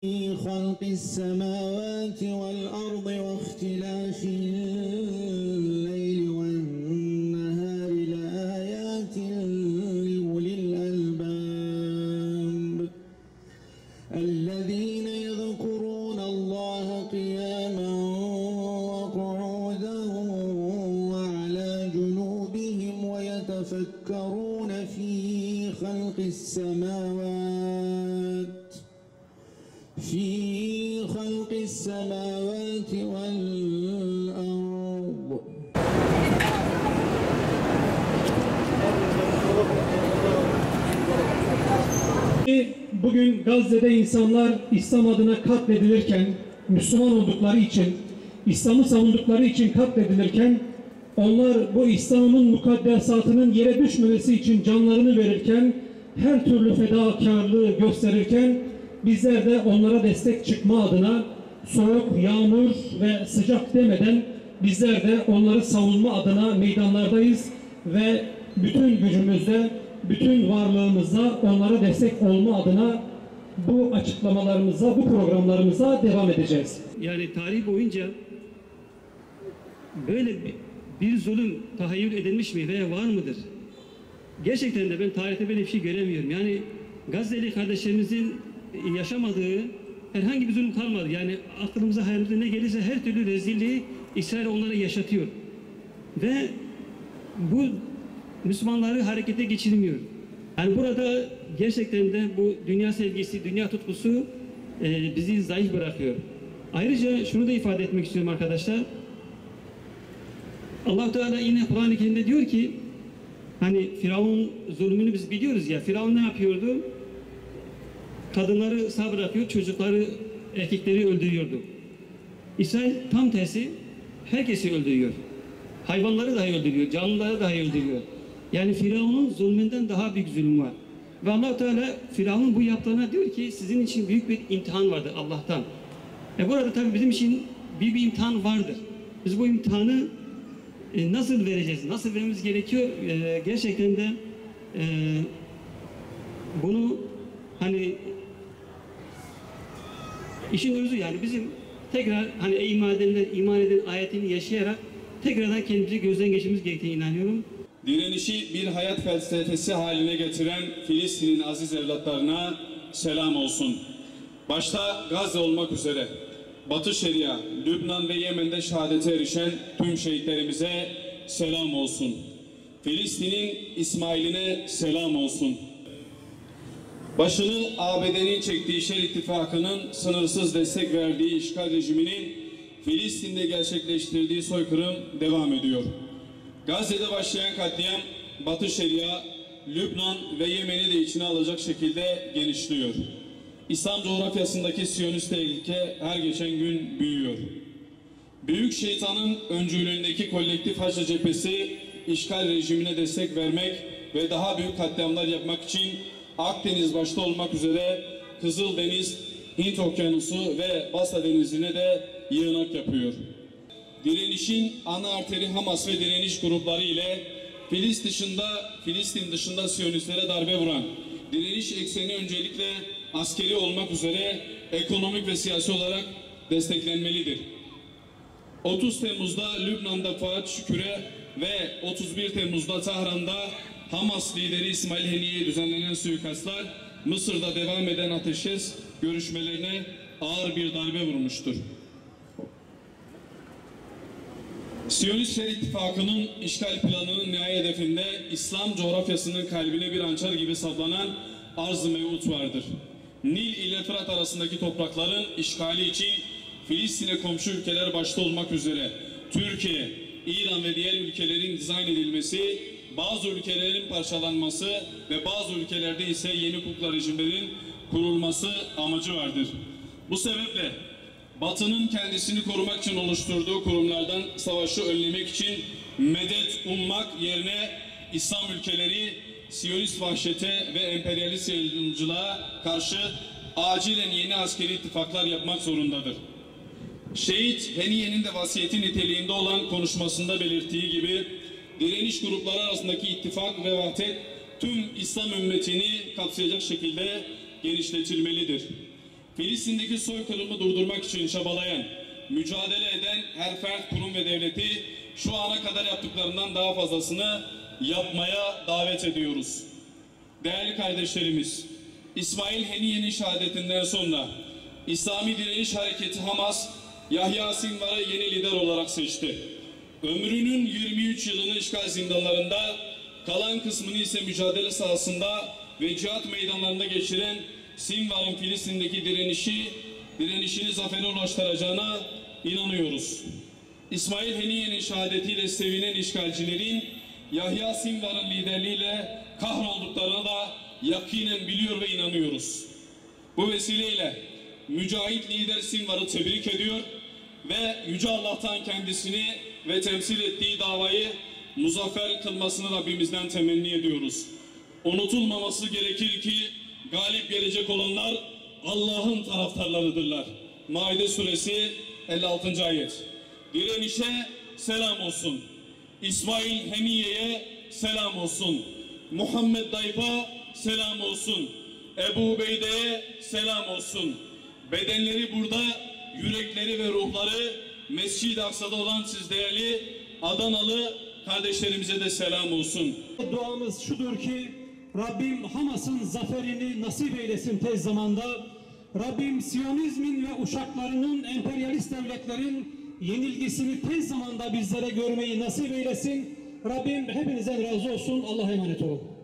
في خلق السماوات والأرض واختلاف الليل والنهار لآيات لأولي الألباب الذين يذكرون الله قياما وقعودا وعلى جنوبهم ويتفكرون في خلق السماوات والأرض. Bugün Gazze'de insanlar İslam adına katledilirken, Müslüman oldukları için, İslam'ı savundukları için katledilirken, onlar bu İslam'ın mukaddesatının yere düşmemesi için canlarını verirken, her türlü fedakarlığı gösterirken, bizler de onlara destek çıkma adına soğuk, yağmur ve sıcak demeden bizler de onları savunma adına meydanlardayız ve bütün gücümüzle, bütün varlığımızla onlara destek olma adına bu açıklamalarımıza, bu programlarımıza devam edeceğiz. Yani tarih boyunca böyle bir zulüm tahayyül edilmiş mi veya var mıdır? Gerçekten de ben tarihte böyle bir şey göremiyorum. Yani Gazze'li kardeşlerimizin yaşamadığı herhangi bir zulüm kalmadı. Yani aklımıza, hayalimize ne gelirse her türlü rezilliği İsrail onlara yaşatıyor. Ve bu Müslümanları harekete geçirmiyor. Yani burada gerçekten de bu dünya sevgisi, dünya tutkusu bizi zayıf bırakıyor. Ayrıca şunu da ifade etmek istiyorum arkadaşlar. Allah Teala yine Kur'an-ı Kerim'de diyor ki, hani Firavun zulmünü biz biliyoruz ya, Firavun ne yapıyordu? Kadınları sağ bırakıyor, çocukları, erkekleri öldürüyordu. İsrail tam tersi, herkesi öldürüyor. Hayvanları dahi öldürüyor, canlıları dahi öldürüyor. Yani Firavun'un zulmünden daha büyük zulüm var. Ve Allah Teala Firavun'un bu yaptığına diyor ki sizin için büyük bir imtihan vardır Allah'tan. Burada tabii bizim için büyük bir imtihan vardır. Biz bu imtihanı nasıl vereceğiz, nasıl vermemiz gerekiyor? Gerçekten de bunu hani işin özü, yani bizim tekrar hani iman eden ayetini yaşayarak tekrardan kendimizi gözden geçirmemiz gerektiğine inanıyorum. Direnişi bir hayat felsefesi haline getiren Filistin'in aziz evlatlarına selam olsun. Başta Gazze olmak üzere Batı Şeria, Lübnan ve Yemen'de şehadete erişen tüm şehitlerimize selam olsun. Filistin'in İsmail'ine selam olsun. Başını ABD'nin çektiği Şer İttifakı'nın sınırsız destek verdiği işgal rejiminin Filistin'de gerçekleştirdiği soykırım devam ediyor. Gazze'de başlayan katliam Batı Şeria, Lübnan ve Yemen'i de içine alacak şekilde genişliyor. İslam coğrafyasındaki Siyonist tehlike her geçen gün büyüyor. Büyük şeytanın öncülüğündeki kolektif Haçlı cephesi işgal rejimine destek vermek ve daha büyük katliamlar yapmak için Akdeniz başta olmak üzere Kızıldeniz, Hint Okyanusu ve Basra Denizi'ne de yığınak yapıyor. Direnişin ana arteri Hamas ve direniş grupları ile Filistin dışında Siyonistlere darbe vuran direniş ekseni öncelikle askeri olmak üzere ekonomik ve siyasi olarak desteklenmelidir. 30 Temmuz'da Lübnan'da Fuat Şükür'e ve 31 Temmuz'da Tahran'da Hamas lideri İsmail Haniye'ye düzenlenen suikastlar Mısır'da devam eden ateşkes görüşmelerine ağır bir darbe vurmuştur. Siyonist Şer İttifakı'nın işgal planının nihai hedefinde İslam coğrafyasının kalbine bir hançer gibi saplanan Arz-ı Mevut vardır. Nil ile Fırat arasındaki toprakların işgali için Filistin'e komşu ülkeler başta olmak üzere Türkiye, İran ve diğer ülkelerin dizayn edilmesi, bazı ülkelerin parçalanması ve bazı ülkelerde ise yeni hukukla rejimlerin kurulması amacı vardır. Bu sebeple Batı'nın kendisini korumak için oluşturduğu kurumlardan savaşı önlemek için medet ummak yerine İslam ülkeleri Siyonist vahşete ve emperyalist yayılımcılığa karşı acilen yeni askeri ittifaklar yapmak zorundadır. Şehit Haniye'nin de vasiyeti niteliğinde olan konuşmasında belirttiği gibi direniş grupları arasındaki ittifak ve vahdet tüm İslam ümmetini kapsayacak şekilde genişletilmelidir. Filistin'deki soykırımı durdurmak için çabalayan, mücadele eden her fert, kurum ve devleti şu ana kadar yaptıklarından daha fazlasını yapmaya davet ediyoruz. Değerli kardeşlerimiz, İsmail Haniye'nin şehadetinden sonra İslami Direniş Hareketi Hamas, Yahya Sinvar'ı yeni lider olarak seçti. Ömrünün 23 yılını işgal zindanlarında, kalan kısmını ise mücadele sahasında ve cihat meydanlarında geçiren Sinvar'ın Filistin'deki direnişini zafere ulaştıracağına inanıyoruz. İsmail Haniye'nin şehadetiyle sevinen işgalcilerin Yahya Sinvar'ın liderliğiyle kahrolduklarına da yakinen biliyor ve inanıyoruz. Bu vesileyle mücahit lider Sinvar'ı tebrik ediyor ve Yüce Allah'tan kendisini ve temsil ettiği davayı muzaffer kılmasını Rabbimizden temenni ediyoruz. Unutulmaması gerekir ki galip gelecek olanlar Allah'ın taraftarlarıdırlar. Maide suresi 56. ayet. Direnişe selam olsun. İsmail Haniye'ye selam olsun. Muhammed Dayf'a selam olsun. Ebu Ubeyde'ye selam olsun. Bedenleri burada, yürekleri ve ruhları Mescid-i Aksa'da olan siz değerli Adanalı kardeşlerimize de selam olsun. Duamız şudur ki Rabbim Hamas'ın zaferini nasip eylesin tez zamanda. Rabbim Siyonizmin ve uşaklarının, emperyalist devletlerin yenilgisini tez zamanda bizlere görmeyi nasip eylesin. Rabbim hepinizden razı olsun. Allah'a emanet olun.